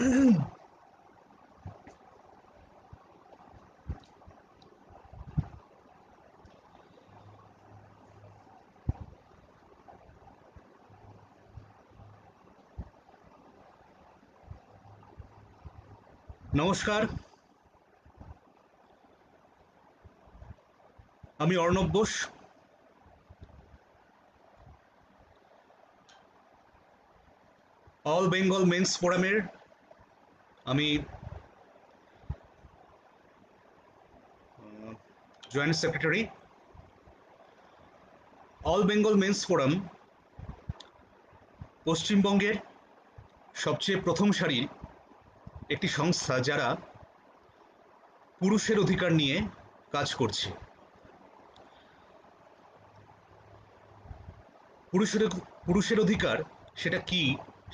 নমস্কার, আমি Arnab Bose. All Bengal men's ফোরামের আমি joint secretary. All Bengal men's forum পশ্চিমবঙ্গের সবচেয়ে প্রথম সারির একটি সংস্থা, যারা পুরুষের অধিকার নিয়ে কাজ করছে। পুরুষের পুরুষের অধিকার সেটা কি,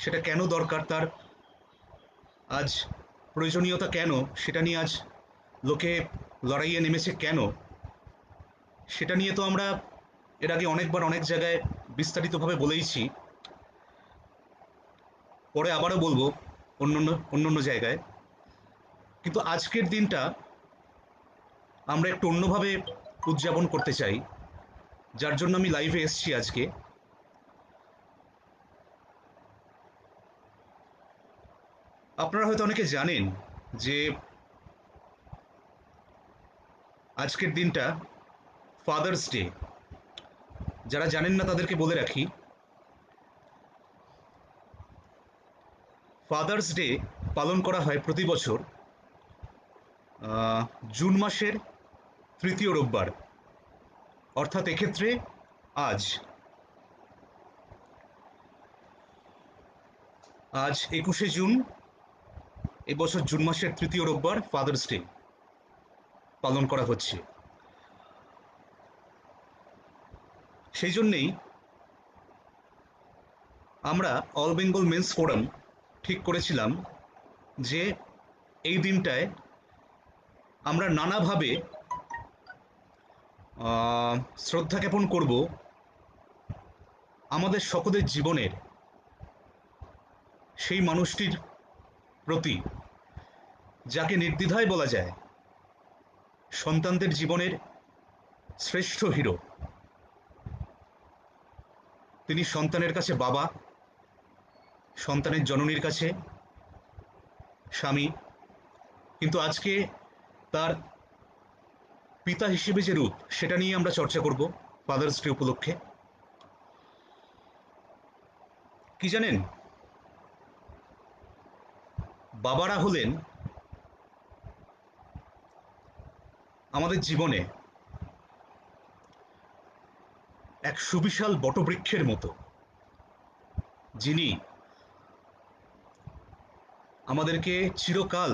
সেটা কেন দরকার, তার আজ প্রয়োজনীয়তা কেন, সেটা নিয়ে আজ লোকে লড়াইয়ে নেমেছে কেন, সেটা নিয়ে তো আমরা এর আগে অনেকবার অনেক জায়গায় বিস্তারিতভাবে বলেইছি। পরে আবারও বলবো অন্য অন্য জায়গায়। কিন্তু আজকের দিনটা আমরা একটু অন্যভাবে উদযাপন করতে চাই, যার জন্য আমি লাইভে এসেছি আজকে। আপনারা হয়তো অনেকে জানেন যে আজকের দিনটা ফাদার্স ডে। যারা জানেন না তাদেরকে বলে রাখি, ফাদার্স ডে পালন করা হয় প্রতি বছর জুন মাসের তৃতীয় রোববার, অর্থাৎ এক্ষেত্রে আজ আজ 21শে জুন। এবছর জুন মাসের তৃতীয় রোববার ফাদার্স ডে পালন করা হচ্ছে। সেই জন্যেই আমরা অল বেঙ্গল মেন্স ফোরাম ঠিক করেছিলাম যে এই দিনটায় আমরা নানাভাবে শ্রদ্ধা জ্ঞাপন করব আমাদের সকলের জীবনের সেই মানুষটির প্রতি, যাকে নির্দ্বিধায় বলা যায় সন্তানদের জীবনের শ্রেষ্ঠ হিরো। তিনি সন্তানের কাছে বাবা, সন্তানের জননীর কাছে স্বামী, কিন্তু আজকে তার পিতা হিসেবে যে রূপ, সেটা নিয়ে আমরা চর্চা করব ফাদার্স ডে উপলক্ষে। কি জানেন, বাবারা হলেন আমাদের জীবনে এক সুবিশাল বটবৃক্ষের মতো, যিনি আমাদেরকে চিরকাল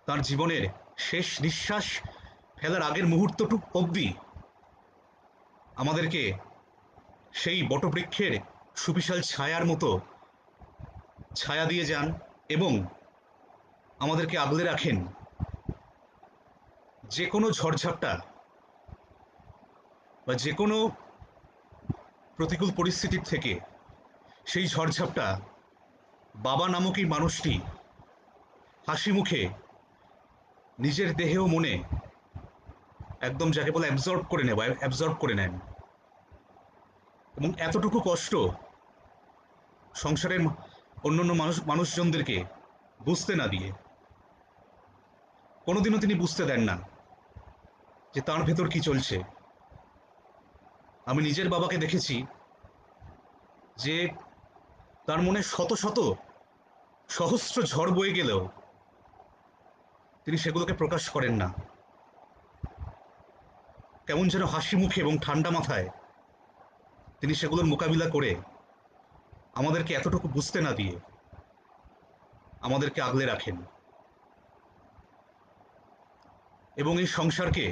তার জীবনের শেষ নিঃশ্বাস ফেলার আগের মুহূর্তটুক অবধি আমাদেরকে সেই বটবৃক্ষের সুবিশাল ছায়ার মতো ছায়া দিয়ে যান এবং আমাদেরকে আগলে রাখেন যে কোনো ঝড়ঝাপটা বা যে কোনো প্রতিকূল পরিস্থিতির থেকে। সেই ঝড়ঝাপটা বাবা নামক এই মানুষটি হাসি মুখে নিজের দেহে ও মনে একদম, যাকে বলে, অ্যাবজর্ব করে নেন। এবং এতটুকু কষ্ট সংসারের অন্যান্য মানুষজনদেরকে বুঝতে না দিয়ে, কোনোদিনও তিনি বুঝতে দেন না যে তার ভেতর কি চলছে। আমি নিজের বাবাকে দেখেছি যে তার মনে শত শত সহস্র ঝড় বয়ে গেলেও তিনি সেগুলোকে প্রকাশ করেন না। কেমন যেন হাসি মুখে এবং ঠান্ডা মাথায় তিনি সেগুলোর মোকাবিলা করে আমাদেরকে এতটুকু বুঝতে না দিয়ে আমাদেরকে আগলে রাখেন। এবং এই সংসারকে,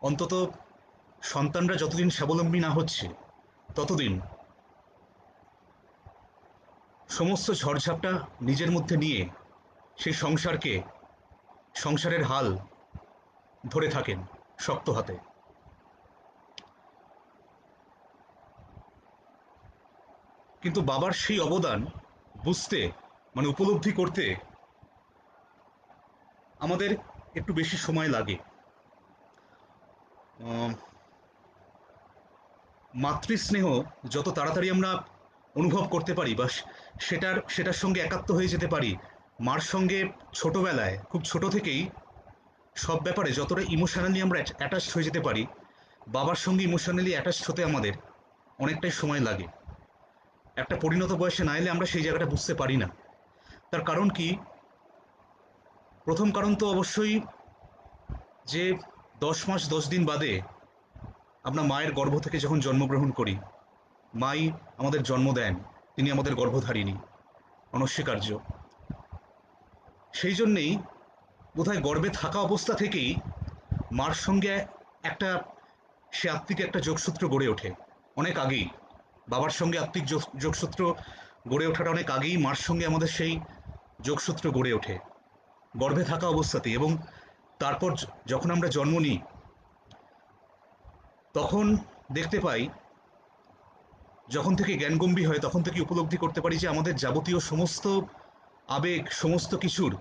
অন্তত সন্তানরা যতদিন স্বাবলম্বী না হচ্ছে ততদিন, সমস্ত ঝড়ঝাপটা নিজের মধ্যে নিয়ে সেই সংসারকে, সংসারের হাল ধরে থাকেন শক্ত হাতে। কিন্তু বাবার সেই অবদান বুঝতে, মানে উপলব্ধি করতে আমাদের একটু বেশি সময় লাগে। আহ, মাতৃস্নেহ যত তাড়াতাড়ি আমরা অনুভব করতে পারি বা সেটার সঙ্গে একাত্ম হয়ে যেতে পারি, মার সঙ্গে ছোটবেলায় খুব ছোট থেকেই সব ব্যাপারে যতটা ইমোশনালি আমরা অ্যাটাচড হয়ে যেতে পারি, বাবার সঙ্গে ইমোশনালি অ্যাটাচড হতে আমাদের অনেকটাই সময় লাগে। একটা পরিণত বয়সে না এলে আমরা সেই জায়গাটা বুঝতে পারি না। তার কারণ কি? প্রথম কারণ তো অবশ্যই যে 10 মাস 10 দিন বাদে আমরা মায়ের গর্ভ থেকে যখন জন্মগ্রহণ করি, মাই আমাদের জন্ম দেন, তিনি আমাদের গর্ভধারিণী, অনস্বীকার্য। সেই জন্যেই বোধহয় গর্ভে থাকা অবস্থা থেকেই মার সঙ্গে একটা সে আত্মিক একটা যোগসূত্র গড়ে ওঠে অনেক আগেই। বাবার সঙ্গে আত্মিক যোগসূত্র গড়ে ওঠাটা অনেক আগেই মার সঙ্গে আমাদের সেই যোগসূত্র গড়ে ওঠে গর্ভে থাকা অবস্থাতেই। এবং তারপর যখন আমরা জন্ম নিই, তখন দেখতে পাই, যখন থেকে জ্ঞানগম্ভীর হয় তখন থেকে উপলব্ধি করতে পারি যে আমাদের যাবতীয় সমস্ত আবেগ, সমস্ত কিছুর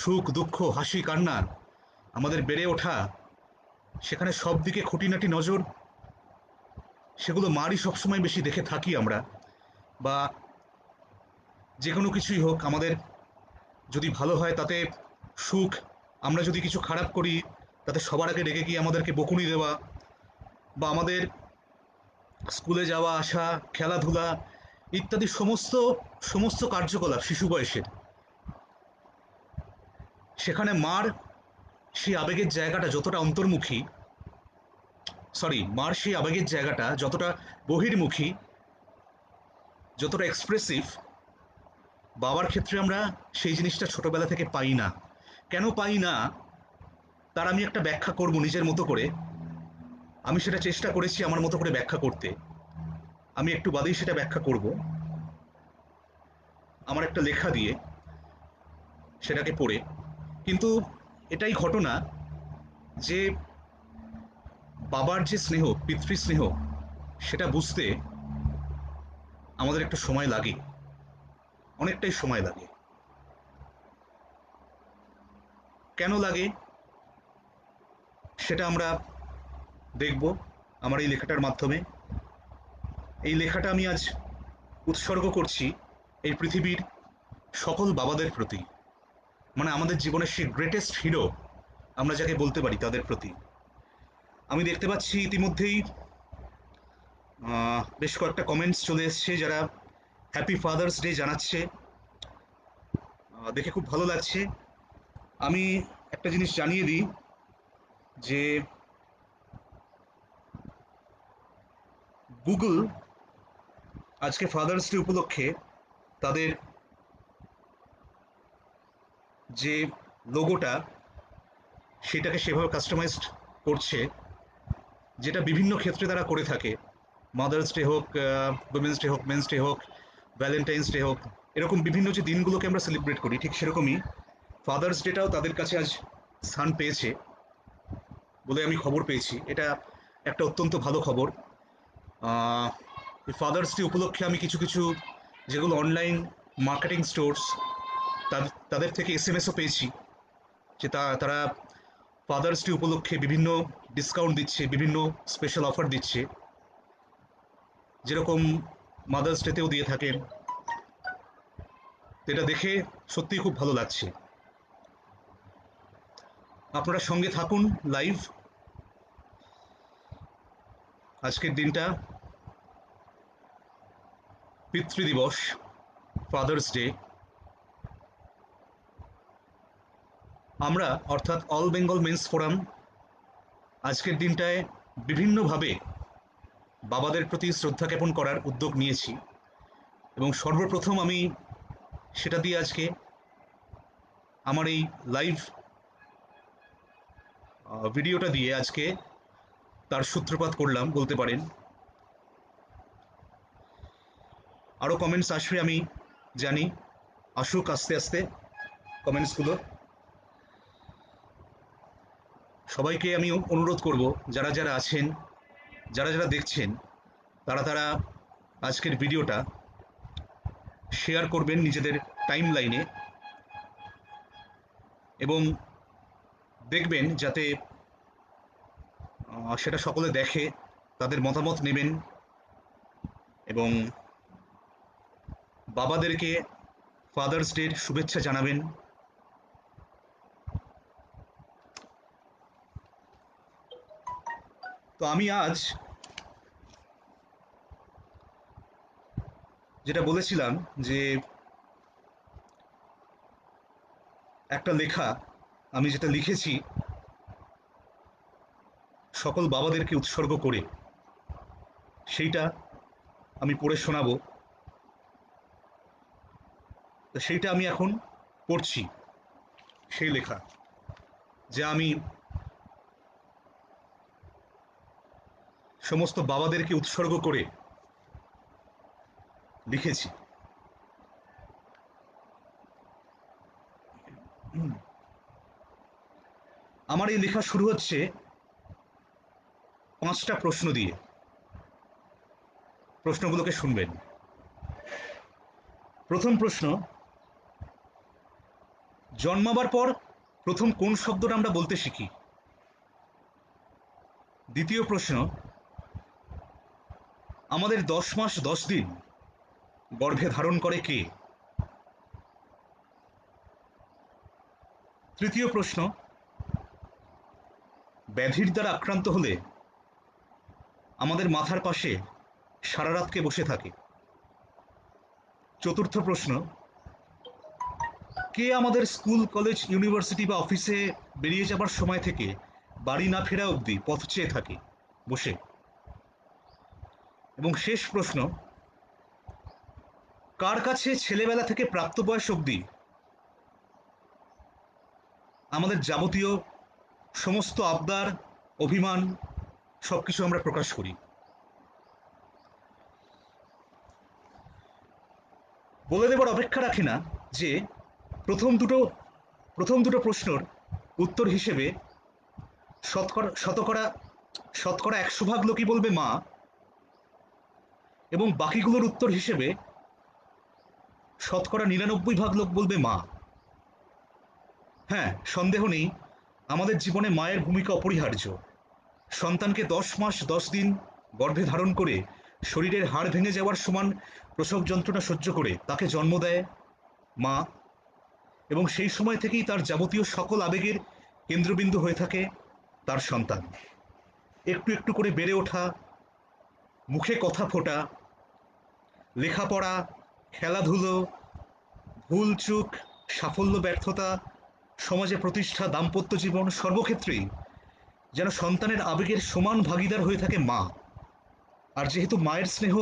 সুখ দুঃখ হাসি কান্না, আমাদের বেড়ে ওঠা, সেখানে সব দিকে খুঁটিনাটি নজর, সেগুলো মারই সবসময় বেশি দেখে থাকি আমরা। বা যে কোনো কিছুই হোক, আমাদের যদি ভালো হয় তাতে সুখ, আমরা যদি কিছু খারাপ করি তাতে সবার আগে রেগে গিয়ে আমাদেরকে বকুনি দেওয়া, বা আমাদের স্কুলে যাওয়া আসা, খেলাধুলা ইত্যাদি সমস্ত সমস্ত কার্যকলাপ শিশু বয়সের, সেখানে মার সেই আবেগের জায়গাটা যতটা অন্তর্মুখী, মার সেই আবেগের জায়গাটা যতটা বহির্মুখী, যতটা এক্সপ্রেসিভ, বাবার ক্ষেত্রে আমরা সেই জিনিসটা ছোটবেলা থেকে পাই না। কেন পাই না তার আমি একটা ব্যাখ্যা করব নিজের মতো করে। আমি সেটা চেষ্টা করেছি আমার মতো করে ব্যাখ্যা করতে। আমি একটু বাদেই সেটা ব্যাখ্যা করব আমার একটা লেখা দিয়ে, সেটাকে পড়ে। কিন্তু এটাই ঘটনা যে বাবার যে স্নেহ, পিতৃস্নেহ, সেটা বুঝতে আমাদের একটু সময় লাগে, অনেকটাই সময় লাগে। কেন লাগে সেটা আমরা দেখব আমার এই লেখাটার মাধ্যমে। এই লেখাটা আমি আজ উৎসর্গ করছি এই পৃথিবীর সকল বাবাদের প্রতি, মানে আমাদের জীবনের সেই গ্রেটেস্ট হিরো আমরা যাকে বলতে পারি তাদের প্রতি। আমি দেখতে পাচ্ছি ইতিমধ্যেই বেশ কয়েকটা কমেন্টস চলে এসছে যারা হ্যাপি ফাদার্স ডে জানাচ্ছে। দেখে খুব ভালো লাগছে। আমি একটা জিনিস জানিয়ে দিই যে গুগল আজকে ফাদার্স ডে উপলক্ষে তাদের যে লোগোটা, সেটাকে সেভাবে কাস্টমাইজড করছে, যেটা বিভিন্ন ক্ষেত্রে তারা করে থাকে। মাদার্স ডে হোক, উইমেন্স ডে হোক, মেন্স ডে হোক, ভ্যালেন্টাইন্স ডে হোক, এরকম বিভিন্ন যে দিনগুলোকে আমরা সেলিব্রেট করি, ঠিক সেরকমই ফাদার্স ডেটাও তাদের কাছে আজ স্থান পেয়েছে বলে আমি খবর পেয়েছি। এটা একটা অত্যন্ত ভালো খবর। ফাদার্স ডে উপলক্ষে আমি কিছু কিছু যেগুলো অনলাইন মার্কেটিং স্টোর্স, তাদের থেকে এসএমএসও পেয়েছি যে তারা ফাদার্স ডে উপলক্ষে বিভিন্ন ডিসকাউন্ট দিচ্ছে, বিভিন্ন স্পেশাল অফার দিচ্ছে, যেরকম মাদার্স ডেতেও দিয়ে থাকেন। এটা দেখে সত্যিই খুব ভালো লাগছে। আপনারা সঙ্গে থাকুন লাইভ। আজকের দিনটা পিতৃদিবস, ফাদার্স ডে। আমরা অর্থাৎ অল বেঙ্গল মেন্স ফোরাম আজকের দিনটায় বিভিন্নভাবে বাবাদের প্রতি শ্রদ্ধা জ্ঞাপন করার উদ্যোগ নিয়েছি, এবং সর্বপ্রথম আমি সেটা দিয়ে আজকে আমার এই লাইভ ভিডিওটা দিয়ে আজকে তার সূত্রপাত করলাম বলতে পারেন। আরও কমেন্টস আসবে আমি জানি, আসুক আস্তে আস্তে কমেন্টসগুলো। সবাইকে আমি অনুরোধ করব, যারা যারা আছেন, যারা যারা দেখছেন, তারা তারা আজকের ভিডিওটা শেয়ার করবেন নিজেদের টাইম লাইনে, এবং দেখবেন যাতে সেটা সকলে দেখে, তাদের মতামত নেবেন, এবং বাবাদেরকে ফাদার্স ডের শুভেচ্ছা জানাবেন। তো আমি আজ যেটা বলেছিলাম যে একটা লেখা আমি যেটা লিখেছি সকল বাবাদেরকে উৎসর্গ করে, সেইটা আমি পড়ে শোনাবো। তো সেইটা আমি এখন পড়ছি, সেই লেখা যে আমি সমস্ত বাবাদেরকে উৎসর্গ করে লিখেছি। আমার এই লেখা শুরু হচ্ছে 5টা প্রশ্ন দিয়ে। প্রশ্নগুলোকে শুনবেন। প্রথম প্রশ্ন, জন্মাবার পর প্রথম কোন শব্দটা আমরা বলতে শিখি? দ্বিতীয় প্রশ্ন, আমাদের 10 মাস 10 দিন গর্ভে ধারণ করে কে? তৃতীয় প্রশ্ন, ব্যাধির দ্বারা আক্রান্ত হলে আমাদের মাথার পাশে সারা রাত কে বসে থাকে? চতুর্থ প্রশ্ন, কে আমাদের স্কুল কলেজ ইউনিভার্সিটি বা অফিসে বেরিয়ে যাবার সময় থেকে বাড়ি না ফেরা অবধি পথ চেয়ে থাকে বসে? এবং শেষ প্রশ্ন, কার কাছে ছেলেবেলা থেকে প্রাপ্তবয়স অবধি আমাদের যাবতীয় সমস্ত আবদার, অভিমান সবকিছু আমরা প্রকাশ করি? বলে দেবার অপেক্ষা রাখে না যে প্রথম দুটো প্রথম দুটো প্রশ্নর উত্তর হিসেবে শতকরা শতকরা শতকরা 100% লোকই বলবে মা, এবং বাকিগুলোর উত্তর হিসেবে শতকরা 99% লোক বলবে মা। হ্যাঁ, সন্দেহ নেই আমাদের জীবনে মায়ের ভূমিকা অপরিহার্য। সন্তানকে 10 মাস 10 দিন গর্ভে ধারণ করে শরীরের হাড় ভেঙে যাওয়ার সমান প্রসব যন্ত্রণা সহ্য করে তাকে জন্ম দেয় মা, এবং সেই সময় থেকেই তার যাবতীয় সকল আবেগের কেন্দ্রবিন্দু হয়ে থাকে তার সন্তান। একটু একটু করে বেড়ে ওঠা, মুখে কথা ফোটা, লেখাপড়া, খেলাধুলো, ভুল চুক, সাফল্য ব্যর্থতা, সমাজে প্রতিষ্ঠা, দাম্পত্য জীবন, সর্বক্ষেত্রেই যেন সন্তানের আবেগের সমান ভাগিদার হয়ে থাকে মা। আর যেহেতু মায়ের স্নেহ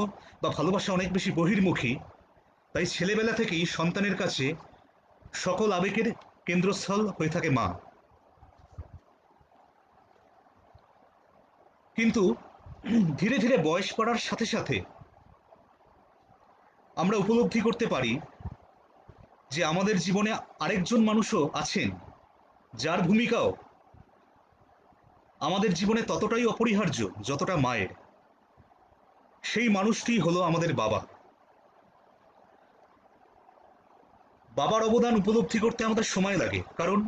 বা ভালোবাসা অনেক বেশি বহির্মুখী, তাই ছেলেবেলা থেকেই সন্তানের কাছে সকল আবেগের কেন্দ্রস্থল হয়ে থাকে মা। কিন্তু ধীরে ধীরে বয়স বাড়ার সাথে সাথে আমরা উপলব্ধি করতে পারি যে আমাদের জীবনে আরেকজন মানুষও আছেন যার ভূমিকাও আমাদের জীবনে ততটাই অপরিহার্য যতটা মায়ের। সেই মানুষটি হলো আমাদের বাবা। বাবার অবদান উপলব্ধি করতে আমাদের সময় লাগে, কারণ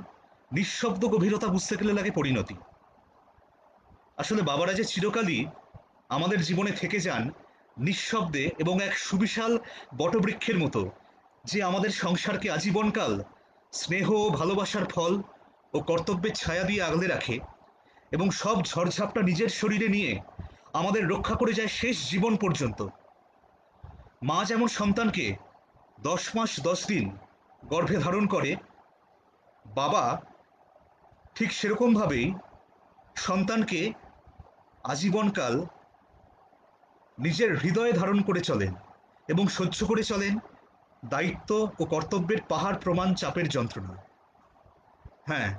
নিঃশব্দ গভীরতা বুঝতে গেলে লাগে পরিণতি। আসলে বাবারা যে চিরকালই আমাদের জীবনে থেকে যান নিঃশব্দে এবং এক সুবিশাল বটবৃক্ষের মতো, যে আমাদের সংসারকে আজীবনকাল স্নেহ ও ভালোবাসার ফল ও কর্তব্যের ছায়া দিয়ে আগলে রাখে, এবং সব ঝড়ঝাপটা নিজের শরীরে নিয়ে আমাদের রক্ষা করে যায় শেষ জীবন পর্যন্ত। মা যেমন সন্তানকে 10 মাস 10 দিন গর্ভে ধারণ করে, বাবা ঠিক সেরকমভাবেই সন্তানকে আজীবনকাল নিজের হৃদয়ে ধারণ করে চলেন এবং সহ্য করে চলেন দায়িত্ব ও কর্তব্যের পাহাড় প্রমাণ চাপের যন্ত্রণা। হ্যাঁ,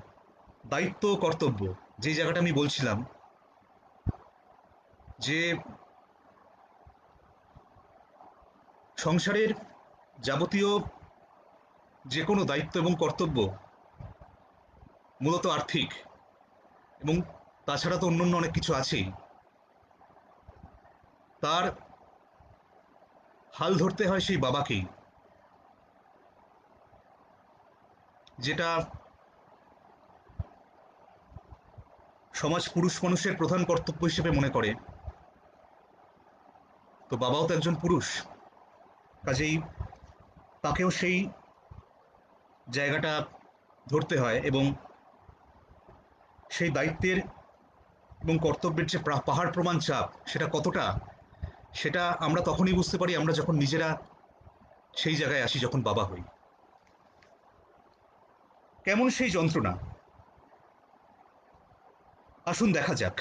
দায়িত্ব ও কর্তব্য, যে জায়গাটা আমি বলছিলাম যে সংসারের যাবতীয় যে কোনো দায়িত্ব এবং কর্তব্য মূলত আর্থিক, এবং তাছাড়া তো অন্যান্য অনেক কিছু আছেই। তার হাল ধরতে হয় সেই বাবাকেই। যেটা সমাজ পুরুষ মানুষের প্রধান কর্তব্য হিসেবে মনে করে। তো বাবাও তো একজন পুরুষ, কাজেই তাকেও সেই জায়গাটা ধরতে হয়, এবং সেই দায়িত্বের এবং কর্তব্যের যে পাহাড় প্রমাণ চাপ সেটা কতটা, সেটা আমরা তখনই বুঝতে পারি আমরা যখন নিজেরা সেই জায়গায় আসি, যখন বাবা হই। কেমন সেই যন্ত্রণা, আসুন দেখা যাক।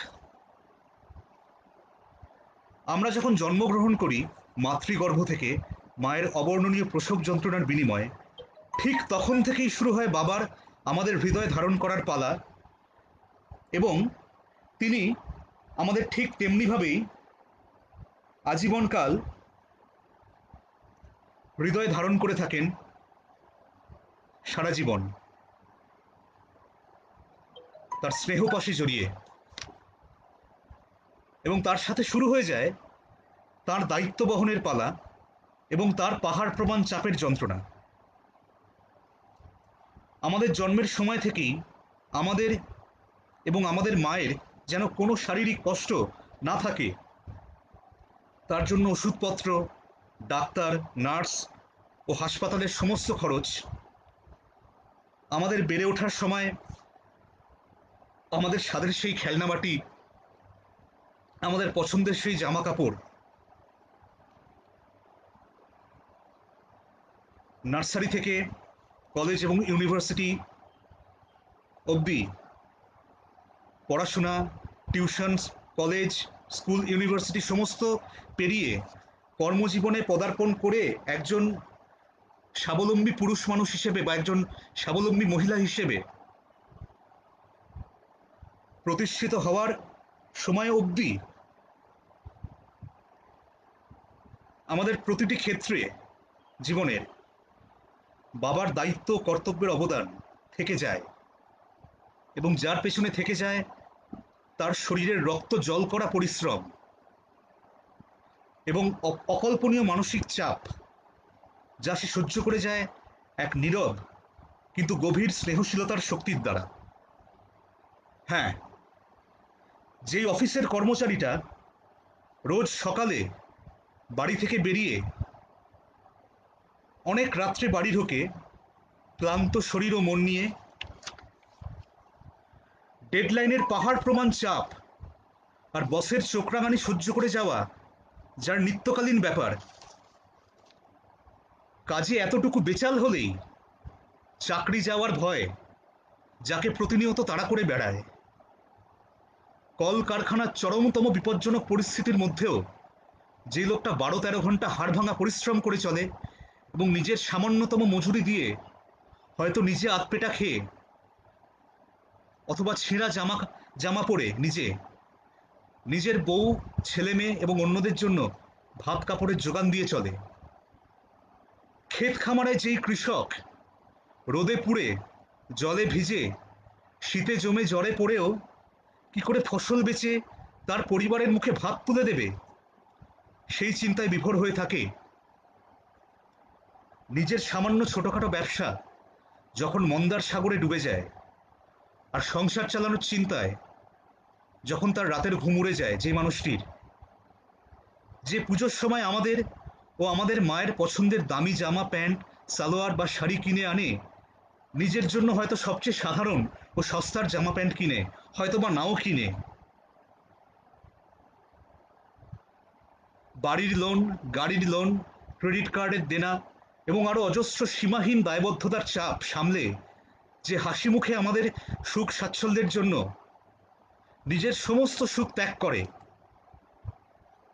আমরা যখন জন্মগ্রহণ করি মাতৃগর্ভ থেকে মায়ের অবর্ণনীয় প্রসব যন্ত্রণার বিনিময়ে, ঠিক তখন থেকেই শুরু হয় বাবার আমাদের হৃদয় ধারণ করার পালা, এবং তিনি আমাদের ঠিক তেমনিভাবেই আজীবনকাল হৃদয় ধারণ করে থাকেন সারা জীবন, তার স্নেহপাশে জড়িয়ে। এবং তার সাথে শুরু হয়ে যায় তার দায়িত্ব বহনের পালা এবং তার পাহাড় প্রমাণ চাপের যন্ত্রণা। আমাদের জন্মের সময় থেকেই আমাদের এবং আমাদের মায়ের যেন কোনো শারীরিক কষ্ট না থাকে, তার জন্য ওষুধপত্র, ডাক্তার, নার্স ও হাসপাতালের সমস্ত খরচ, আমাদের বেড়ে ওঠার সময় আমাদের স্বাদের সেই খেলনাবাটি, আমাদের পছন্দের সেই জামা কাপড়, নার্সারি থেকে কলেজ এবং ইউনিভার্সিটি অবধি পড়াশোনা, টিউশন, কলেজ, স্কুল, ইউনিভার্সিটি সমস্ত পেরিয়ে কর্মজীবনে পদার্পণ করে একজন স্বাবলম্বী পুরুষ মানুষ হিসেবে বা একজন স্বাবলম্বী মহিলা হিসেবে প্রতিষ্ঠিত হওয়ার সময় অবধি আমাদের প্রতিটি ক্ষেত্রে জীবনের বাবার দায়িত্ব কর্তব্যের অবদান থেকে যায়, এবং যার পেছনে থেকে যায় তার শরীরের রক্ত জল করা পরিশ্রম এবং অকল্পনীয় মানসিক চাপ, যা সে সহ্য করে যায় এক নীরব কিন্তু গভীর স্নেহশীলতার শক্তির দ্বারা। হ্যাঁ, যেই অফিসের কর্মচারীটা রোজ সকালে বাড়ি থেকে বেরিয়ে অনেক রাত্রে বাড়ি ঢোকে ক্লান্ত শরীর ও মন নিয়ে, ডেডলাইনের পাহাড় প্রমাণ চাপ আর বসের চোখরাঙানি সহ্য করে যাওয়া যার নিত্যকালীন ব্যাপার, কাজে এতটুকু বেচাল হলেই চাকরি যাওয়ার ভয় যাকে প্রতিনিয়ত তাড়া করে বেড়ায়, কল কারখানার চরমতম বিপজ্জনক পরিস্থিতির মধ্যেও যে লোকটা 12-13 ঘন্টা হাড়ভাঙা পরিশ্রম করে চলে এবং নিজের সামান্যতম মজুরি দিয়ে হয়তো নিজে আধপেটা খেয়ে অথবা ছেঁড়া জামা জামা পরে নিজের বউ, ছেলে মেয়ে এবং অন্যদের জন্য ভাত কাপড়ের যোগান দিয়ে চলে, ক্ষেত খামারে যেই কৃষক রোদে পুড়ে জলে ভিজে শীতে জমে জ্বরে পড়েও কি করে ফসল বেচে তার পরিবারের মুখে ভাত তুলে দেবে সেই চিন্তায় বিভোর হয়ে থাকে, নিজের সামান্য ছোটখাটো ব্যবসা যখন মন্দার সাগরে ডুবে যায়, আর সংসার চালানোর চিন্তায় যখন তার রাতের ঘুম উড়ে যায়, যে মানুষটির যে পুজোর সময় আমাদের ও আমাদের মায়ের পছন্দের দামি জামা প্যান্ট, সালোয়ার বা শাড়ি কিনে আনে, নিজের জন্য হয়তো সবচেয়ে সাধারণ ও সস্তার জামা প্যান্ট কিনে, হয়তো বা নাও কিনে, বাড়ির লোন, গাড়ির লোন, ক্রেডিট কার্ডের দেনা এবং আরো অজস্র সীমাহীন দায়বদ্ধতার চাপ সামলে যে হাসি মুখে আমাদের সুখ স্বাচ্ছন্দ্যের জন্য নিজের সমস্ত সুখ ত্যাগ করে,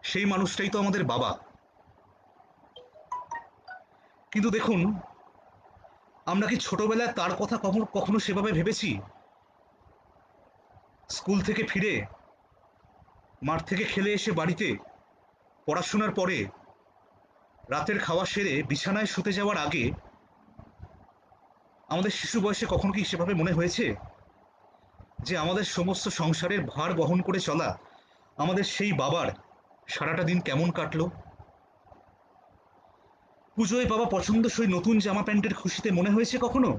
সেই মানুষটাই তো আমাদের বাবা। কিন্তু দেখুন, আমরা কি ছোটবেলায় তার কথা কখনো কখনো সেভাবে ভেবেছি? স্কুল থেকে ফিরে, মাঠ থেকে খেলে এসে বাড়িতে পড়াশোনার পরে রাতের খাওয়া সেরে বিছানায় শুতে যাওয়ার আগে আমাদের শিশু বয়সে কখনো কি সেভাবে মনে হয়েছে যে আমাদের সমস্ত সংসারের ভার বহন করে চলা আমাদের সেই বাবার সারাটা দিন কেমন কাটলো? পুজোয় বাবা পছন্দসই নতুন জামা প্যান্টের খুশিতে মনে হয়েছে কখনো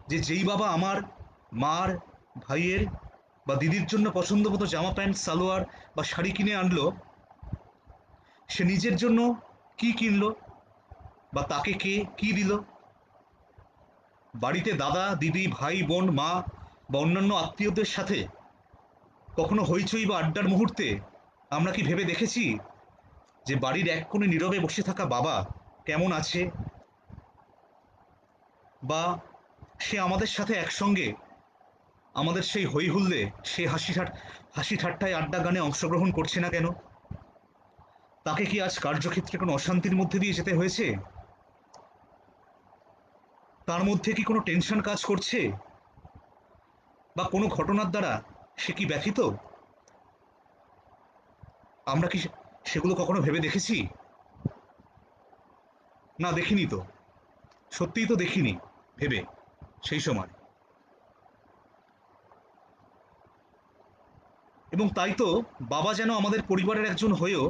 যে যেই বাবা আমার, মার, ভাইয়ের বা দিদির জন্য পছন্দ মতো জামা প্যান্ট, সালোয়ার বা শাড়ি কিনে আনলো, সে নিজের জন্য কি কিনলো বা তাকে কে কি দিল? বাড়িতে দাদা, দিদি, ভাই, বোন, মা বা অন্যান্য আত্মীয়দের সাথে কখনো হইচই বা আড্ডার মুহূর্তে আমরা কি ভেবে দেখেছি যে বাড়ির এক কোণে নীরবে বসে থাকা বাবা কেমন আছে, বা সে আমাদের সাথে একসঙ্গে আমাদের সেই হই হুল্লে, সে হাসি ঠাট্টায়, আড্ডা গানে অংশগ্রহণ করছে না কেন? তাকে কি আজ কার্যক্ষেত্রে কোনো অশান্তির মধ্যে দিয়ে যেতে হয়েছে? তার মধ্যে কি কোনো টেনশন কাজ করছে, বা কোনো ঘটনার দ্বারা সে কি ব্যথিত? আমরা কি সেগুলো কখনো ভেবে দেখেছি? না, দেখিনি তো। সত্যিই তো দেখিনি ভেবে সেই সময়। এবং তাই তো বাবা যেন আমাদের পরিবারের একজন হয়েও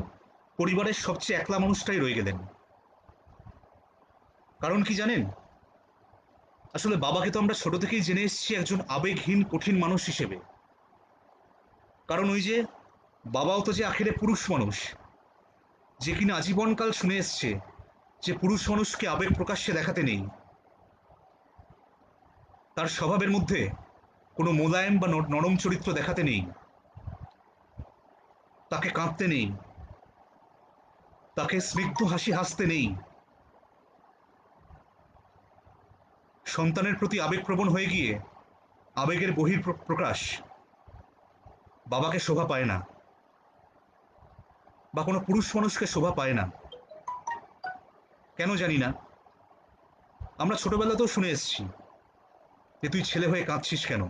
পরিবারের সবচেয়ে একলা মানুষটাই রয়ে গেলেন। কারণ কি জানেন? আসলে বাবাকে তো আমরা ছোট থেকেই জেনে এসেছি একজন আবেগহীন কঠিন মানুষ হিসেবে। কারণ ওই যে, বাবাও তো যে আখেরে পুরুষ মানুষ, যে কিনা আজীবনকাল শুনে এসছে যে পুরুষ মানুষকে আবেগ প্রকাশ্যে দেখাতে নেই, তার স্বভাবের মধ্যে কোনো মোলায়েম বা নরম চরিত্র দেখাতে নেই, তাকে কাঁদতে নেই, তাকে স্নিগ্ধ হাসি হাসতে নেই। সন্তানের প্রতি আবেগপ্রবণ হয়ে গিয়ে আবেগের প্রকাশ বাবাকে শোভা পায় না, বা কোনো পুরুষ মানুষকে শোভা পায় না। কেন জানি না, আমরা ছোটবেলাতেও শুনে এসেছি যে তুই ছেলে হয়ে কাঁদছিস কেন।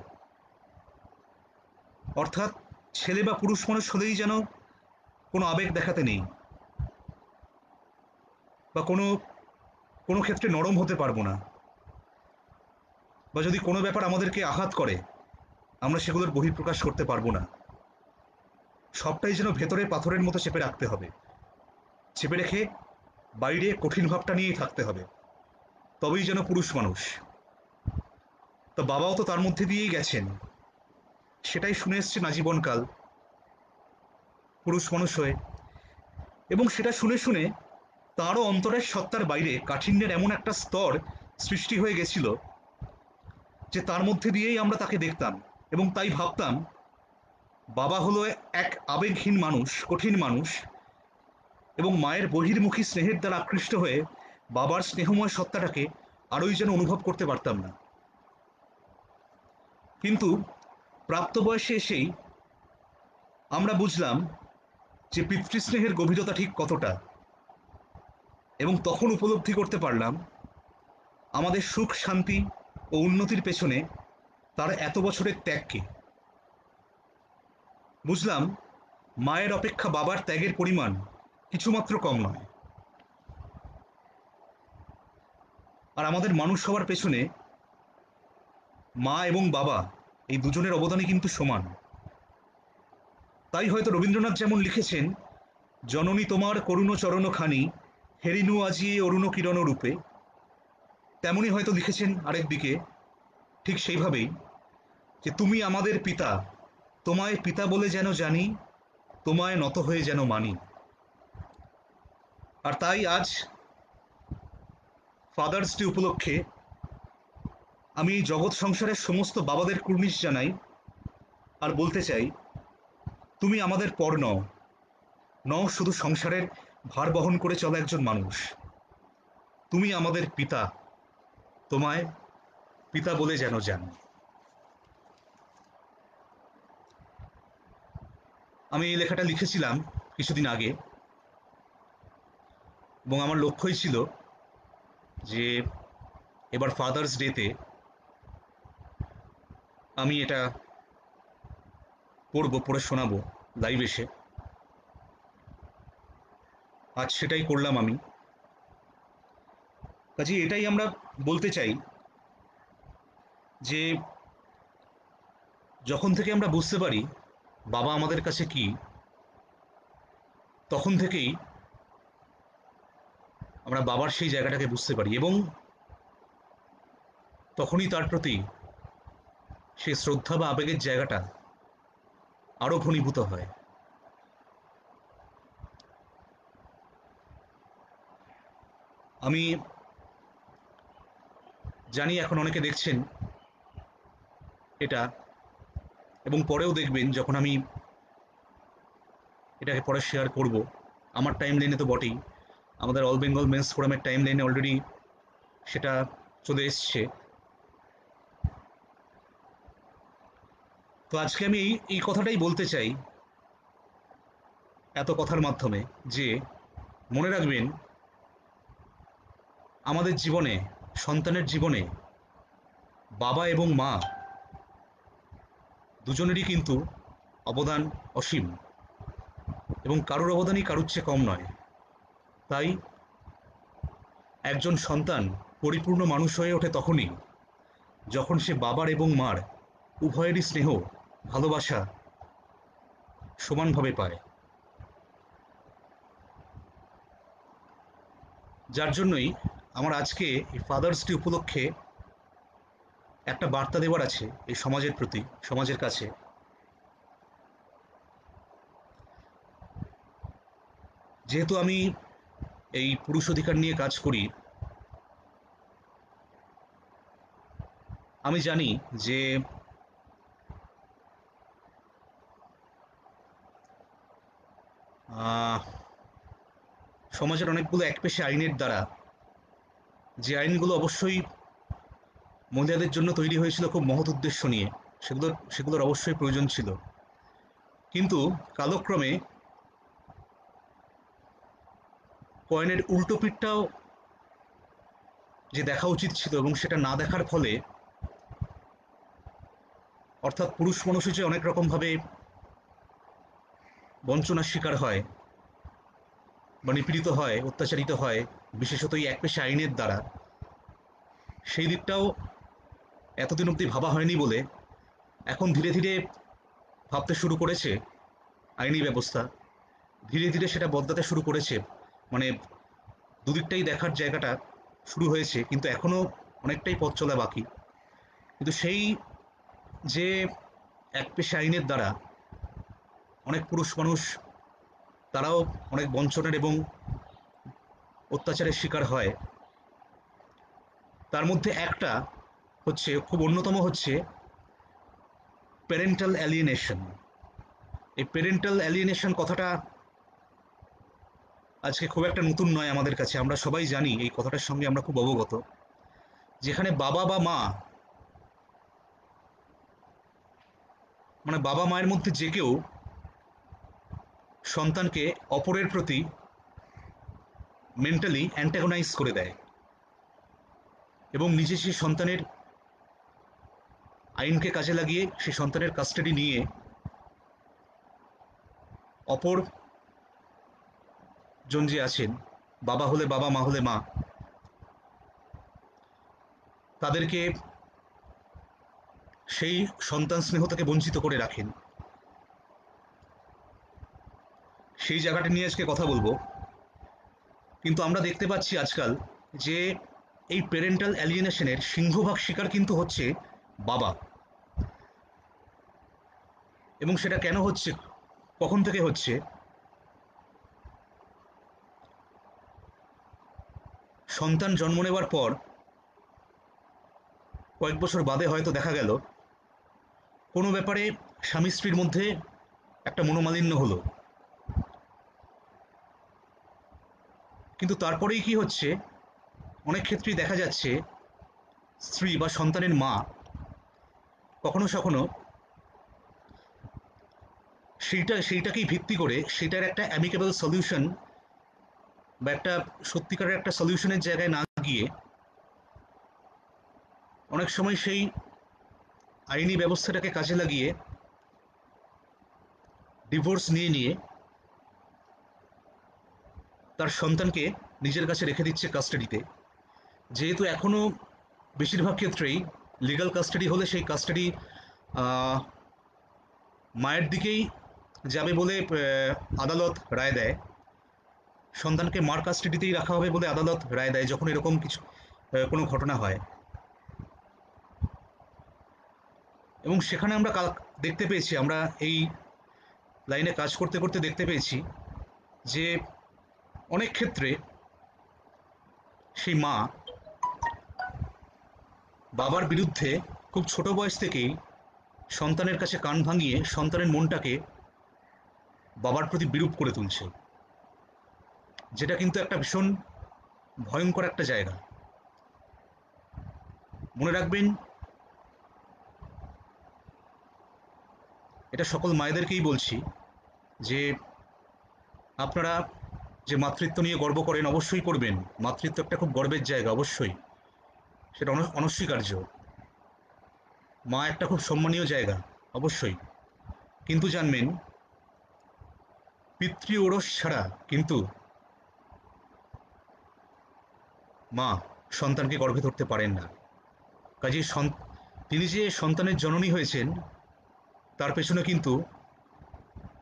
অর্থাৎ ছেলে বা পুরুষ মানুষ হলেই যেন কোনো আবেগ দেখাতে নেই, বা কোনো কোনো ক্ষেত্রে নরম হতে পারবো না, বা যদি কোনো ব্যাপার আমাদেরকে আঘাত করে আমরা সেগুলোর বহিঃপ্রকাশ করতে পারবো না। সবটাই যেন ভেতরে পাথরের মতো চেপে রাখতে হবে, চেপে রেখে বাইরে কঠিন ভাবটা নিয়েই থাকতে হবে, তবেই যেন পুরুষ মানুষ। তো বাবাও তো তার মধ্যে দিয়েই গেছেন, সেটাই শুনে এসছেন আজীবনকাল পুরুষ মানুষ হয়ে। এবং সেটা শুনে শুনে তারও অন্তরের সত্তার বাইরে কাঠিন্যের এমন একটা স্তর সৃষ্টি হয়ে গেছিল যে তার মধ্যে দিয়েই আমরা তাকে দেখতাম, এবং তাই ভাবতাম বাবা হলো এক আবেগহীন মানুষ, কঠিন মানুষ। এবং মায়ের বহির্মুখী স্নেহের দ্বারা আকৃষ্ট হয়ে বাবার স্নেহময় সত্তাটাকে আরোই যেন অনুভব করতে পারতাম না। কিন্তু প্রাপ্তবয়সে এসেই আমরা বুঝলাম যে পিতৃস্নেহের গভীরতা ঠিক কতটা, এবং তখন উপলব্ধি করতে পারলাম আমাদের সুখ, শান্তি ও উন্নতির পেছনে তার এত বছরের ত্যাগকে। বুঝলাম মায়ের অপেক্ষা বাবার ত্যাগের পরিমাণ কিছুমাত্র কম নয়। আর আমাদের মানুষ হওয়ার পেছনে মা এবং বাবা, এই দুজনের অবদানই কিন্তু সমান। তাই হয়তো রবীন্দ্রনাথ যেমন লিখেছেন, জননী তোমার করুণ চরণ খানি হেরিনু আজিয়ে অরুণ কিরণ রূপে, তেমনি হয়তো লিখেছেন আরেক দিকে ঠিক সেইভাবেই, যে তুমি আমাদের পিতা, তোমায় পিতা বলে যেন জানি, তোমায় নত হয়ে যেন মানি। আর তাই আজ ফাদার্স ডে উপলক্ষে আমি এই জগৎ সংসারের সমস্ত বাবাদের কুর্নিশ জানাই, আর বলতে চাই, তুমি আমাদের পর নও, নও শুধু সংসারের ভার বহন করে চলা একজন মানুষ, তুমি আমাদের পিতা, তোমায় পিতা বলে যেন জানি। আমি এই লেখাটা লিখেছিলাম কিছুদিন আগে, এবং আমার লক্ষ্যই ছিল যে এবার ফাদার্স ডেতে আমি এটা পড়বো, পড়ে শোনাবো লাইভ এসে। আজ সেটাই করলাম আমি। কাজে এটাই আমরা বলতে চাই যে যখন থেকে আমরা বুঝতে পারি বাবা আমাদের কাছে কি, তখন থেকেই আমরা বাবার সেই জায়গাটাকে বুঝতে পারি। এবং তখনই তার প্রতি সেই শ্রদ্ধা বা আবেগের জায়গাটা আরো ঘনীভূত হয়। আমি জানি এখন অনেকে দেখছেন এটা, এবং পরেও দেখবেন যখন আমি এটাকে পরে শেয়ার করব। আমার টাইম লাইনে তো বটেই, আমাদের অল বেঙ্গল মেন্স ফোরামের টাইম লাইনে অলরেডি সেটা চলে এসছে। তো আজকে আমি এই কথাটাই বলতে চাই এত কথার মাধ্যমে, যে মনে রাখবেন আমাদের জীবনে, সন্তানের জীবনে বাবা এবং মা দুজনেরই কিন্তু অবদান অসীম, এবং কারোর অবদানই কারুর চেয়ে কম নয়। তাই একজন সন্তান পরিপূর্ণ মানুষ হয়ে ওঠে তখনই যখন সে বাবার এবং মার উভয়েরই স্নেহ, ভালোবাসা সমানভাবে পায়। যার জন্যই আমার আজকে এই ফাদার্স ডে উপলক্ষে একটা বার্তা দেওয়ার আছে এই সমাজের প্রতি, সমাজের কাছে। যেহেতু আমি এই পুরুষ অধিকার নিয়ে কাজ করি, আমি জানি যে সমাজের অনেকগুলো একপেশে আইনের দ্বারা, যে আইনগুলো অবশ্যই মহিলাদের জন্য তৈরি হয়েছিল খুব মহৎ উদ্দেশ্য নিয়ে, সেগুলোর অবশ্যই প্রয়োজন ছিল, কিন্তু কালক্রমে কয়েনের উল্টো পিঠটাও যে দেখা উচিত ছিল এবং সেটা না দেখার ফলে, অর্থাৎ পুরুষ মানুষই যে অনেক রকমভাবে বঞ্চনার শিকার হয় বা নিপীড়িত হয়, অত্যাচারিত হয়, বিশেষত এই একপেশে আইনের দ্বারা, সেই দিকটাও এতদিন অবধি ভাবা হয়নি বলে এখন ধীরে ধীরে ভাবতে শুরু করেছে আইনি ব্যবস্থা। ধীরে ধীরে সেটা বদলাতে শুরু করেছে, মানে দুদিকটাই দেখার জায়গাটা শুরু হয়েছে, কিন্তু এখনো অনেকটাই পথ চলা বাকি। কিন্তু সেই যে একপেশে আইনের দ্বারা অনেক পুরুষ মানুষ, তারাও অনেক বঞ্চনার এবং অত্যাচারের শিকার হয়, তার মধ্যে একটা হচ্ছে, খুব অন্যতম হচ্ছে প্যারেন্টাল অ্যালিয়েনেশন। এই প্যারেন্টাল অ্যালিয়েনেশন কথাটা আজকে খুব একটা নতুন নয় আমাদের কাছে, আমরা সবাই জানি, এই কথাটার সঙ্গে আমরা খুব অবগত। যেখানে বাবা বা মা, মানে বাবা মায়ের মধ্যে যে কেউ সন্তানকে অপরের প্রতি মেন্টালি অ্যান্টাগোনাইজ করে দেয় এবং নিজে সেই সন্তানের আইনকে কাজে লাগিয়ে সেই সন্তানের কাস্টাডি নিয়ে অপর জন যে আছেন, বাবা হলে বাবা, মা হলে মা, তাদেরকে সেই সন্তান স্নেহ থেকে বঞ্চিত করে রাখেন। সেই জায়গাটা নিয়ে আজকে কথা বলবো। কিন্তু আমরা দেখতে পাচ্ছি আজকাল যে এই প্যারেন্টাল অ্যালিয়েনেশনের সিংহভাগ শিকার কিন্তু হচ্ছে বাবা। এবং সেটা কেন হচ্ছে, কখন থেকে হচ্ছে? সন্তান জন্ম নেওয়ার পর কয়েক বছর বাদে হয়তো দেখা গেল কোনো ব্যাপারে স্বামী স্ত্রীর মধ্যে একটা মনোমালিন্য হলো, কিন্তু তারপরেই কি হচ্ছে, অনেক ক্ষেত্রেই দেখা যাচ্ছে স্ত্রী বা সন্তানের মা কখনো সখনো সেইটাকেই ভিত্তি করে সেটার একটা অ্যামিকেবল সলিউশন বা একটা সত্যিকারের একটা সলিউশনের জায়গায় না গিয়ে অনেক সময় সেই আইনি ব্যবস্থাটাকে কাজে লাগিয়ে ডিভোর্স নিয়ে নিয়ে তার সন্তানকে নিজের কাছে রেখে দিচ্ছে কাস্টাডিতে। যেহেতু এখনো বেশিরভাগ ক্ষেত্রেই লিগ্যাল কাস্টাডি হলে সেই কাস্টাডি মায়ের দিকেই যাবে বলে আদালত রায় দেয়, সন্তানকে মার কাস্টাডিতেই রাখা হবে বলে আদালত রায় দেয় যখন এরকম কিছু কোনো ঘটনা হয়। এবং সেখানে আমরা দেখতে পেয়েছি, আমরা এই লাইনে কাজ করতে করতে দেখতে পেয়েছি যে অনেক ক্ষেত্রে সেই মা বাবার বিরুদ্ধে খুব ছোট বয়স থেকেই সন্তানের কাছে কান ভাঙিয়ে সন্তানের মনটাকে বাবার প্রতি বিরূপ করে তুলছে, যেটা কিন্তু একটা ভীষণ ভয়ঙ্কর একটা জায়গা। মনে রাখবেন, এটা সকল মায়েদেরকেই বলছি, যে আপনারা যে মাতৃত্ব নিয়ে গর্ব করেন, অবশ্যই করবেন। মাতৃত্ব একটা খুব গর্বের জায়গা, অবশ্যই সেটা অনস্বীকার্য। মা একটা খুব সম্মানীয় জায়গা, অবশ্যই। কিন্তু জানবেন, পিতৃ ওরস ছাড়া কিন্তু মা সন্তানকে গর্ভে ধরতে পারেন না। কাজেই তিনি যে সন্তানের জননী হয়েছেন, তার পেছনে কিন্তু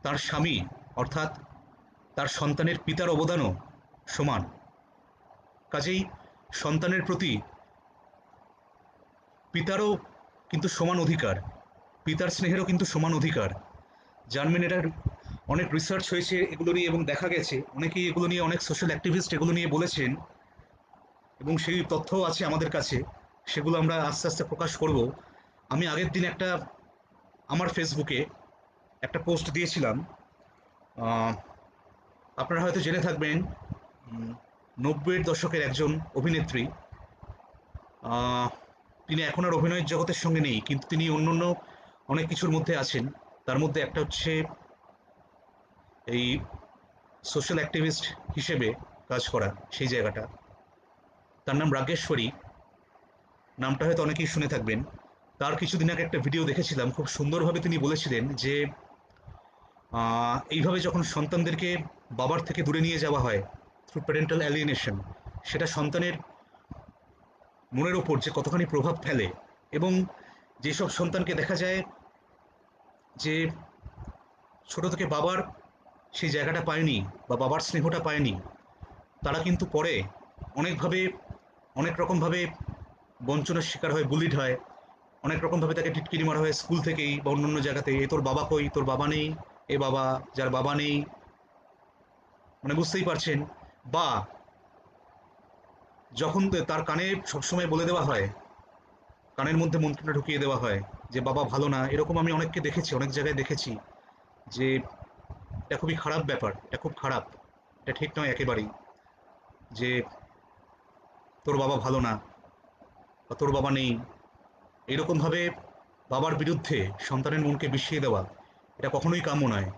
তার স্বামী, অর্থাৎ তার সন্তানের পিতার অবদানও সমান। কাজেই সন্তানের প্রতি পিতারও কিন্তু সমান অধিকার, পিতার স্নেহেরও কিন্তু সমান অধিকার। জানবেন, এটার অনেক রিসার্চ হয়েছে এগুলো নিয়ে, এবং দেখা গেছে অনেকেই এগুলো নিয়ে, অনেক সোশ্যাল অ্যাক্টিভিস্ট এগুলো নিয়ে বলেছেন, এবং সেই তথ্যও আছে আমাদের কাছে। সেগুলো আমরা আস্তে আস্তে প্রকাশ করব। আমি আগের দিন আমার ফেসবুকে একটা পোস্ট দিয়েছিলাম। আহ, আপনারা হয়তো জেনে থাকবেন, 90-এর দশকের একজন অভিনেত্রী। আহ, তিনি এখন আর অভিনয়ের জগতের সঙ্গে নেই, কিন্তু তিনি অন্যান্য অনেক কিছুর মধ্যে আছেন। তার মধ্যে একটা হচ্ছে এই সোশ্যাল অ্যাক্টিভিস্ট হিসেবে কাজ করা, সেই জায়গাটা। তার নাম রাগেশ্বরী। নামটা হয়তো অনেকেই শুনে থাকবেন। তার কিছুদিন আগে একটা ভিডিও দেখেছিলাম, খুব সুন্দরভাবে তিনি বলেছিলেন যে এইভাবে যখন সন্তানদেরকে বাবার থেকে দূরে নিয়ে যাওয়া হয় থ্রু প্যারেন্টাল অ্যালিয়েনেশন, সেটা সন্তানের মনের ওপর যে কতখানি প্রভাব ফেলে। এবং যেসব সন্তানকে দেখা যায় যে ছোট থেকে বাবার সেই জায়গাটা পায়নি, বা বাবার স্নেহটা পায়নি, তারা কিন্তু পরে অনেকভাবে, অনেক রকমভাবে বঞ্চনার শিকার হয়, বুলিড হয়। অনেক রকমভাবে তাকে টিটকিরি মারা হয় স্কুল থেকেই বা অন্য অন্য জায়গাতে। এ তোর বাবা কই, তোর বাবা নেই, এ বাবা যার বাবা নেই, মানে বুঝতেই পারছেন। বা যখন তার কানে সবসময় বলে দেওয়া হয়, কানের মধ্যে মন্ত্রটা ঢুকিয়ে দেওয়া হয় যে বাবা ভালো না। এরকম আমি অনেককে দেখেছি, অনেক জায়গায় দেখেছি, যে এটা খুবই খারাপ ব্যাপার, এটা খুব খারাপ, এটা ঠিক নয় একেবারেই, যে তোর বাবা ভালো না বা তোর বাবা নেই, এরকমভাবে বাবার বিরুদ্ধে সন্তানের মনকে বিষিয়ে দেওয়া, এটা কখনোই কাম্য নয়।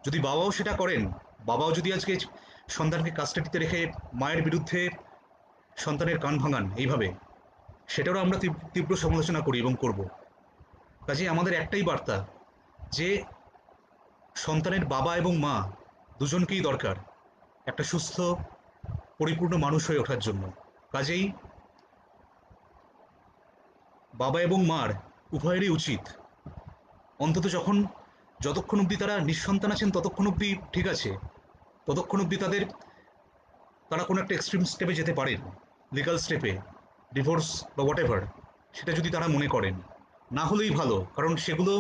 যদি বাবাও সেটা করেন, বাবাও যদি আজকে সন্তানকে কাস্টাডিতে রেখে মায়ের বিরুদ্ধে সন্তানের কান ভাঙান এইভাবে, সেটারও আমরা তীব্র সমালোচনা করি এবং করব। কাজেই আমাদের একটাই বার্তা, যে সন্তানের বাবা এবং মা দুজনকেই দরকার একটা সুস্থ পরিপূর্ণ মানুষ হয়ে ওঠার জন্য। কাজেই বাবা এবং মার উভয়েরই উচিত, অন্তত যতক্ষণ অবধি তারা নিঃসন্তান আছেন ততক্ষণ অবধি ঠিক আছে, ততক্ষণ অবধি তারা কোনো একটা এক্সট্রিম স্টেপে যেতে পারেন, লিগাল স্টেপে, ডিভোর্স বা হোয়াট এভার, সেটা যদি তারা মনে করেন। না হলেই ভালো, কারণ সেগুলো,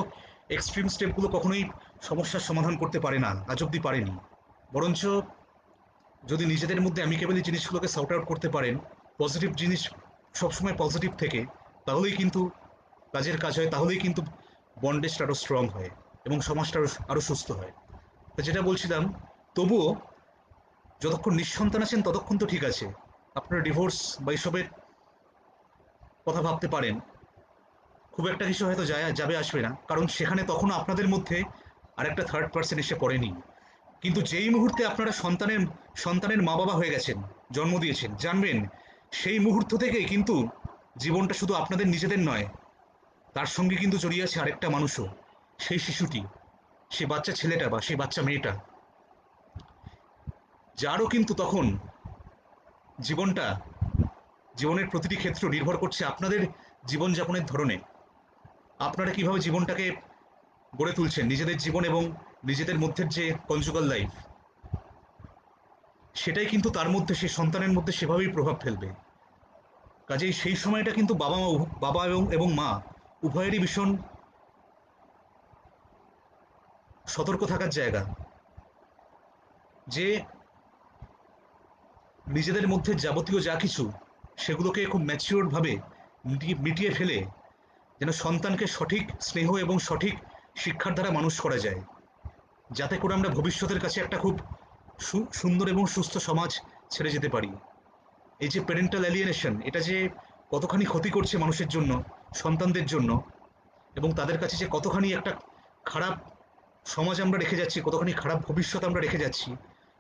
এক্সট্রিম স্টেপগুলো কখনোই সমস্যার সমাধান করতে পারে না, আজ অব্দি পারেনি। বরঞ্চ যদি নিজেদের মধ্যে অ্যামিকেবলি জিনিসগুলোকে সর্ট আউট করতে পারেন, পজিটিভ জিনিস সবসময় পজিটিভ থেকে, তাহলেই কিন্তু কাজের কাজ হয়, তাহলেই কিন্তু বন্ডেজটা আরও স্ট্রং হয় এবং সমাজটা আরও সুস্থ হয়। তো যেটা বলছিলাম, তবুও যতক্ষণ নিঃসন্তান আছেন ততক্ষণ তো ঠিক আছে, আপনারা ডিভোর্স বা এইসবের কথা ভাবতে পারেন। খুব একটা কিছু হয়তো যাবে আসবে না, কারণ সেখানে তখনও আপনাদের মধ্যে আরেকটা থার্ড পার্সন এসে পড়েনি। কিন্তু যেই মুহূর্তে আপনারা সন্তানের মা বাবা হয়ে গেছেন, জন্ম দিয়েছেন, জানবেন সেই মুহূর্ত থেকেই কিন্তু জীবনটা শুধু আপনাদের নিজেদের নয়, তার সঙ্গে কিন্তু জড়িয়ে আছে আরেকটা মানুষও, সেই শিশুটি, সেই বাচ্চা ছেলেটা বা সেই বাচ্চা মেয়েটা, যারও কিন্তু তখন জীবনটা, জীবনের প্রতিটি ক্ষেত্র নির্ভর করছে আপনাদের জীবনযাপনের ধরনে। আপনারা কিভাবে জীবনটাকে গড়ে তুলছেন, নিজেদের জীবন এবং নিজেদের মধ্যে যে কনজুগাল লাইফ, সেটাই কিন্তু তার মধ্যে, সেই সন্তানের মধ্যে সেভাবেই প্রভাব ফেলবে। কাজেই সেই সময়টা কিন্তু বাবা এবং মা উভয়েরই ভীষণ সতর্ক থাকার জায়গা, যে নিজেদের মধ্যে যাবতীয় যা কিছু সেগুলোকে খুব ম্যাচিওরভাবে মিটিয়ে ফেলে যেন সন্তানকে সঠিক স্নেহ এবং সঠিক শিক্ষার দ্বারা মানুষ করা যায়, যাতে করে আমরা ভবিষ্যতের কাছে একটা খুব সুন্দর এবং সুস্থ সমাজ ছেড়ে যেতে পারি। এই যে প্যারেন্টাল অ্যালিয়েনেশন, এটা যে কতখানি ক্ষতি করছে মানুষের জন্য, সন্তানদের জন্য, এবং তাদের কাছে যে কতখানি একটা খারাপ সমাজ আমরা রেখে যাচ্ছি, কতখানি খারাপ ভবিষ্যৎ আমরা রেখে যাচ্ছি,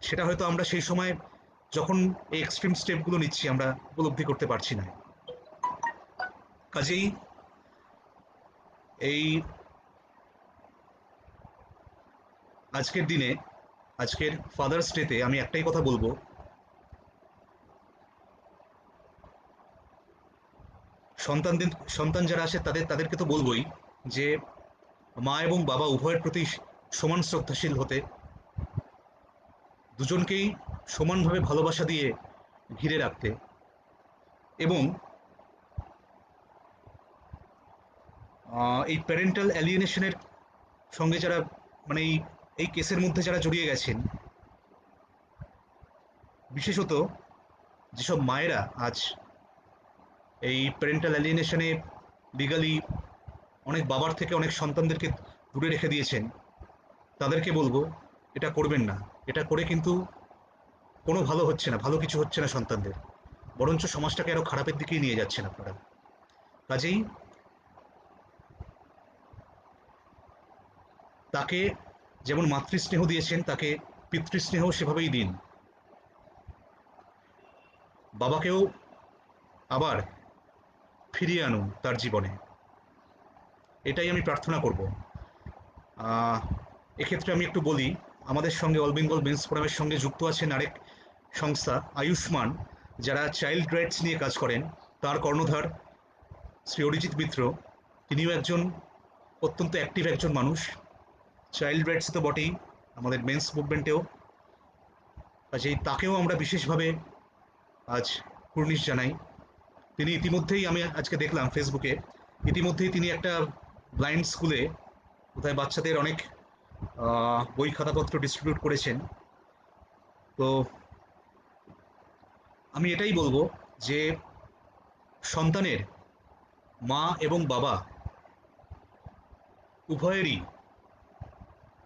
সেটা হয়তো আমরা সেই সময় যখন এই এক্সট্রিম স্টেপগুলো নিচ্ছি আমরা উপলব্ধি করতে পারছি না। কাজেই এই আজকের দিনে, আজকের ফাদার্স ডেতে আমি একটাই কথা বলবো, সন্তানদের, সন্তান যারা আসে তাদেরকে তো বলবোই যে মা এবং বাবা উভয়ের প্রতি সমান শ্রদ্ধাশীল হতে, দুজনকেই সমানভাবে ভালোবাসা দিয়ে ঘিরে রাখতে, এবং এই প্যারেন্টাল অ্যালিয়েনেশনের সঙ্গে যারা, মানে এই কেসের মধ্যে যারা জড়িয়ে গেছেন, বিশেষত যেসব মায়েরা আজ এই প্যারেন্টাল অ্যালিয়েনেশনে লিগালি অনেক বাবার থেকে অনেক সন্তানদেরকে দূরে রেখে দিয়েছেন, তাদেরকে বলবো এটা করবেন না। এটা করে কিন্তু কোনো ভালো হচ্ছে না, ভালো কিছু হচ্ছে না সন্তানদের, বরঞ্চ সমাজটাকে আরো খারাপের দিকেই নিয়ে যাচ্ছেন আপনারা। কাজেই তাকে যেমন মাতৃস্নেহ দিয়েছেন, তাকে পিতৃস্নেহ সেভাবেই দিন। বাবাকেও আবার ফিরিয়ে আনুন তার জীবনে, এটাই আমি প্রার্থনা করব। এক্ষেত্রে আমি একটু বলি, আমাদের সঙ্গে অল বেঙ্গল মেন্স ফোরামের সঙ্গে যুক্ত আছেন আরেক সংস্থা আয়ুষ্মান, যারা চাইল্ড রাইটস নিয়ে কাজ করেন। তার কর্ণধার শ্রী অরিজিৎ মিত্র, তিনিও একজন অত্যন্ত অ্যাক্টিভ একজন মানুষ, চাইল্ড রাইটসে তো বটেই, আমাদের মেন্স মুভমেন্টেও। কাজেই তাকেও আমরা বিশেষভাবে আজ কুর্নিশ জানাই। তিনি ইতিমধ্যেই, আমি আজকে দেখলাম ফেসবুকে, ইতিমধ্যেই তিনি একটা ব্লাইন্ড স্কুলে কোথায় বাচ্চাদের অনেক বই খাতাপত্র ডিস্ট্রিবিউট করেছেন। তো আমি এটাই বলবো যে সন্তানের মা এবং বাবা উভয়েরই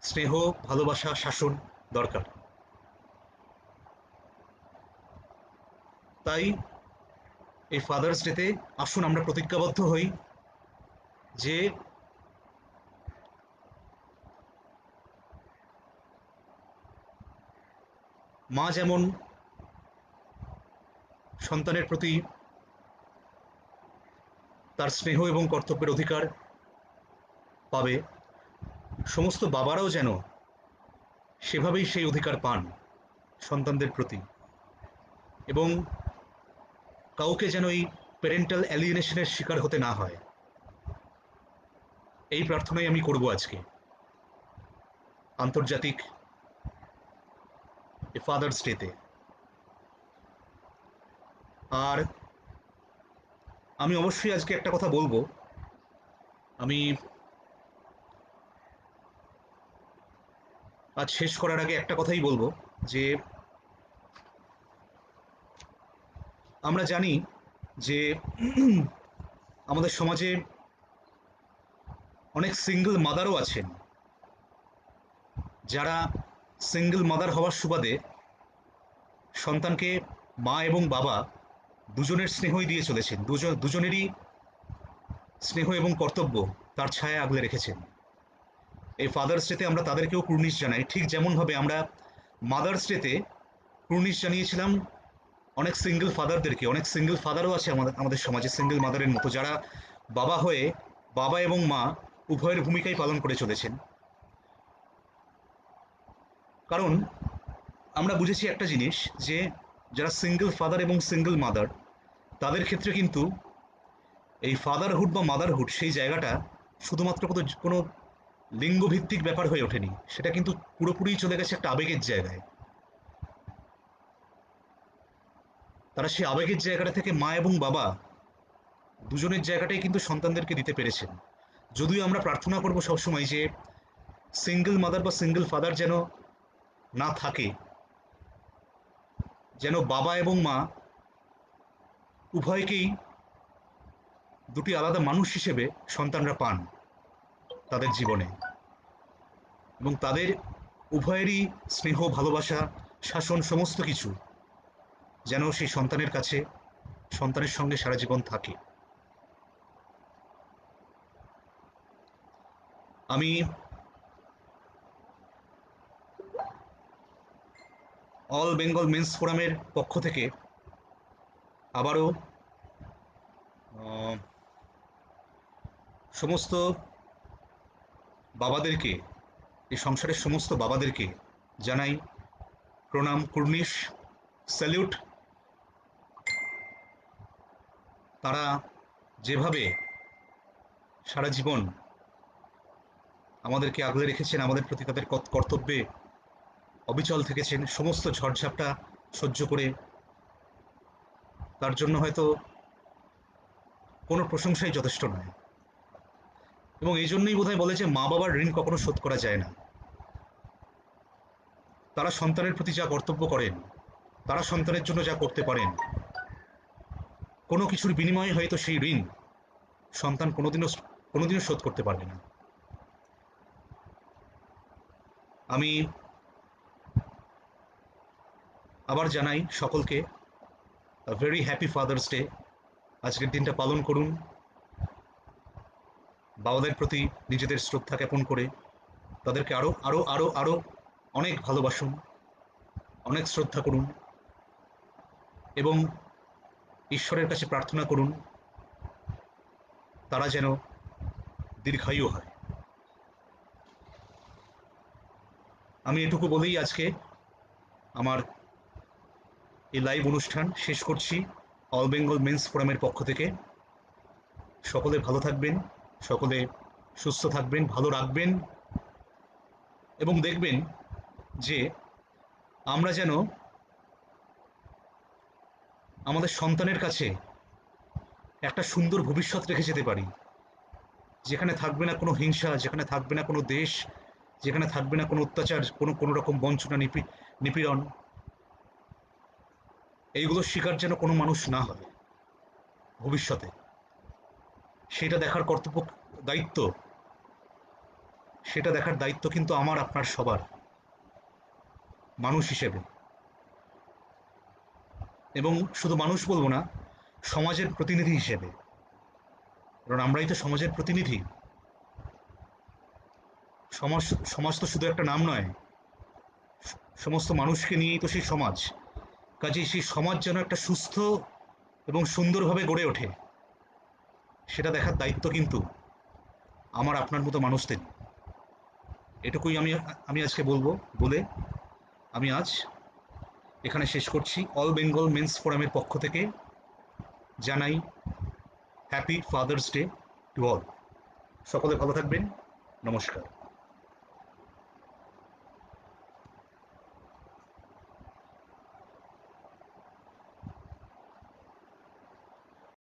স্নেহ, ভালোবাসা, শাসন দরকার। তাই এই ফাদার্স ডেতে আসুন আমরা প্রতিজ্ঞাবদ্ধ হই যে মা যেমন সন্তানের প্রতি তার স্নেহ এবং কর্তব্যের অধিকার পাবে, সমস্ত বাবারাও যেন সেভাবেই সেই অধিকার পান সন্তানদের প্রতি, এবং কাউকে যেন এই প্যারেন্টাল অ্যালিয়েনেশনের শিকার হতে না হয়, এই প্রার্থনাই আমি করব আজকে আন্তর্জাতিক ফাদার্স ডেতে। আর আমি অবশ্যই আজকে একটা কথা বলবো, আমি আজ শেষ করার আগে একটা কথাই বলবো যে আমরা জানি যে আমাদের সমাজে অনেক সিঙ্গল মাদারও আছেন, যারা সিঙ্গল মাদার হওয়ার সুবাদে সন্তানকে মা এবং বাবা দুজনের স্নেহই দিয়ে চলেছেন, দুজনেরই স্নেহ এবং কর্তব্য তার ছায়া আগলে রেখেছেন। এই ফাদার্স ডেতে আমরা তাদেরকেও কুর্নিশ জানাই, ঠিক যেমনভাবে আমরা মাদার্স ডেতে কুর্নিশ জানিয়েছিলাম অনেক সিঙ্গেল ফাদারদেরকে। অনেক সিঙ্গেল ফাদারও আছে আমাদের সমাজে সিঙ্গেল মাদারের মতো, যারা বাবা হয়ে বাবা এবং মা উভয়ের ভূমিকাই পালন করে চলেছেন। কারণ আমরা বুঝেছি একটা জিনিস, যে যারা সিঙ্গেল ফাদার এবং সিঙ্গেল মাদার, তাদের ক্ষেত্রে কিন্তু এই ফাদারহুড বা মাদারহুড সেই জায়গাটা শুধুমাত্র কোনো লিঙ্গভিত্তিক ব্যাপার হয়ে ওঠেনি, সেটা কিন্তু পুরোপুরি চলে গেছে একটা আবেগের জায়গায়। তারা সেই আবেগের জায়গাটা থেকে মা এবং বাবা দুজনের জায়গাটাই কিন্তু সন্তানদেরকে দিতে পেরেছেন। যদিও আমরা প্রার্থনা করব সবসময় যে সিঙ্গেল মাদার বা সিঙ্গেল ফাদার যেন না থাকে, যেন বাবা এবং মা উভয়কেই দুটি আলাদা মানুষ হিসেবে সন্তানরা পান তাদের জীবনে, এবং তাদের উভয়েরই স্নেহ, ভালোবাসা, শাসন সমস্ত কিছু যেন সেই সন্তানের কাছে, সন্তানের সঙ্গে সারা জীবন থাকে। আমি অল বেঙ্গল মেন্স ফোরামের পক্ষ থেকে আবারও সমস্ত বাবাদেরকে, এই সংসারের সমস্ত বাবাদেরকে জানাই প্রণাম, কুর্নিশ, স্যালিউট। তারা যেভাবে সারা জীবন আমাদেরকে আগলে রেখেছেন, আমাদের প্রতি তাদের কর্তব্যে অবিচল থেকেছেন, সমস্ত ঝড়ঝাপটা সহ্য করে, তার জন্য হয়তো কোনো প্রশংসাই যথেষ্ট নয়। এবং এই জন্যই বোধহয় বলে যে মা বাবার ঋণ কখনো শোধ করা যায় না। তারা সন্তানের প্রতি যা কর্তব্য করেন, তারা সন্তানের জন্য যা করতে পারেন, কোনো কিছুর বিনিময়ে হয়তো সেই ঋণ সন্তান কোনোদিনও শোধ করতে পারবে না। আমি আবার জানাই সকলকে ভেরি হ্যাপি ফাদার্স ডে। আজকের দিনটা পালন করুন বাবাদের প্রতি নিজেদের শ্রদ্ধা জ্ঞাপন করে, তাদেরকে আরো আরো আরো আরো অনেক ভালোবাসুন, অনেক শ্রদ্ধা করুন, এবং ঈশ্বরের কাছে প্রার্থনা করুন তারা যেন দীর্ঘায়ু হয়। আমি এটুকু বলেই আজকে আমার এই লাইভ অনুষ্ঠান শেষ করছি অল বেঙ্গল মেন্স ফোরামের পক্ষ থেকে। সকলে ভালো থাকবেন, সকলে সুস্থ থাকবেন, ভালো রাখবেন, এবং দেখবেন যে আমরা যেন আমাদের সন্তানের কাছে একটা সুন্দর ভবিষ্যৎ রেখে যেতে পারি, যেখানে থাকবে না কোনো হিংসা, যেখানে থাকবে না কোনো দেশ, যেখানে থাকবে না কোনো অত্যাচার, কোনো রকম বঞ্চনা, নিপীড়ন, এইগুলোর শিকার যেন কোনো মানুষ না হয় ভবিষ্যতে। সেটা দেখার কর্তব্য, দায়িত্ব, সেটা দেখার দায়িত্ব কিন্তু আমার, আপনার, সবার, মানুষ হিসেবে। এবং শুধু মানুষ বলবো না, সমাজের প্রতিনিধি হিসেবে, কারণ আমরাই তো সমাজের প্রতিনিধি। সমাজ সমাজ তো শুধু একটা নাম নয়, সমস্ত মানুষকে নিয়েই তো সেই সমাজ। কাজেই সেই সমাজ যেন একটা সুস্থ এবং সুন্দরভাবে গড়ে ওঠে, সেটা দেখার দায়িত্ব কিন্তু আমার, আপনার মতো মানুষদের। এটুকুই আমি আমি আজকে বলবো বলে আমি আজ এখানে শেষ করছি। অল বেঙ্গল মেন্স ফোরামের পক্ষ থেকে জানাই happy father's day to all. সকলে ভালো থাকবেন, নমস্কার।